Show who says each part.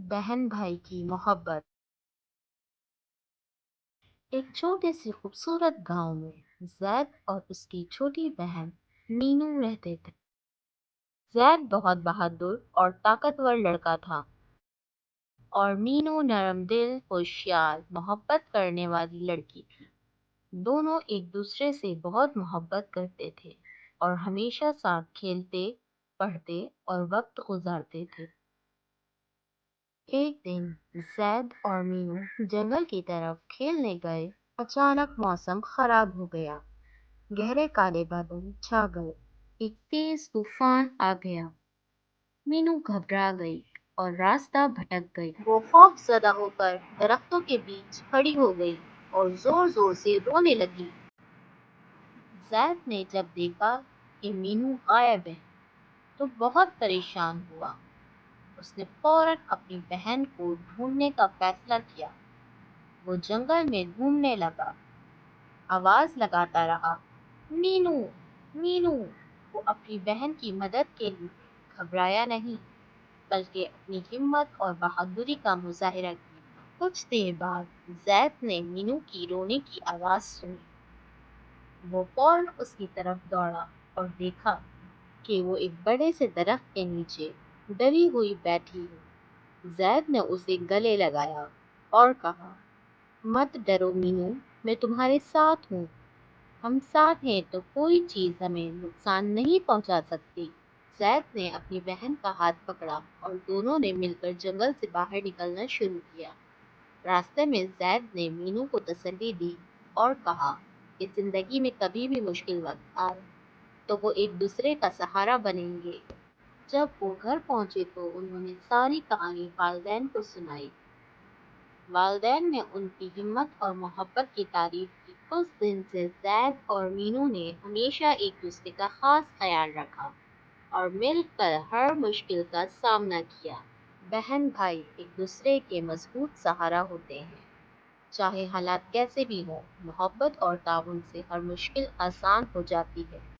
Speaker 1: बहन भाई की मोहब्बत। एक छोटे से खूबसूरत गांव में जैद और उसकी छोटी बहन मीनू रहते थे। जैद बहुत बहादुर और ताकतवर लड़का था और मीनू नरम दिल, होशियार, मोहब्बत करने वाली लड़की थी। दोनों एक दूसरे से बहुत मोहब्बत करते थे और हमेशा साथ खेलते, पढ़ते और वक्त गुजारते थे। एक दिन जैद और मीनू जंगल की तरफ खेलने गए। अचानक मौसम खराब हो गया। गहरे काले बादल छा गए। एक तेज तूफान आ गया। मीनू घबरा गई और रास्ता भटक गई। वो खौफजदा होकर दरख्तों के बीच खड़ी हो गई और जोर जोर से रोने लगी। जैद ने जब देखा कि मीनू गायब है तो बहुत परेशान हुआ। उसने फौरन अपनी बहन को ढूंढने का फैसला किया। वो जंगल में घूमने लगा, आवाज लगाता रहा, मीनू, मीनू। वो अपनी बहन की मदद के लिए घबराया नहीं, बल्कि अपनी हिम्मत और बहादुरी का मुजाहिरा किया। कुछ देर बाद जैद ने मीनू की रोने की आवाज सुनी। वो फौरन उसकी तरफ दौड़ा और देखा कि वो एक बड़े से दरख्त के नीचे डरी हुई बैठी है। जैद ने उसे गले लगाया और कहा, मत डरो मीनू, मैं तुम्हारे साथ हूँ। हम साथ हैं तो कोई चीज हमें नुकसान नहीं पहुंचा सकती। जैद ने अपनी बहन का हाथ पकड़ा और दोनों ने मिलकर जंगल से बाहर निकलना शुरू किया। रास्ते में जैद ने मीनू को तसल्ली दी और कहा कि जिंदगी में कभी भी मुश्किल वक्त आए तो वो एक दूसरे का सहारा बनेंगे। जब वो घर पहुंचे तो उन्होंने सारी कहानी वालिदैन को सुनाई। वालिदैन ने उनकी हिम्मत और मोहब्बत की तारीफ की। उस दिन से जैद और मीनू ने हमेशा एक दूसरे का खास ख्याल रखा और मिलकर हर मुश्किल का सामना किया। बहन भाई एक दूसरे के मजबूत सहारा होते हैं। चाहे हालात कैसे भी हों, मोहब्बत और ताउन से हर मुश्किल आसान हो जाती है।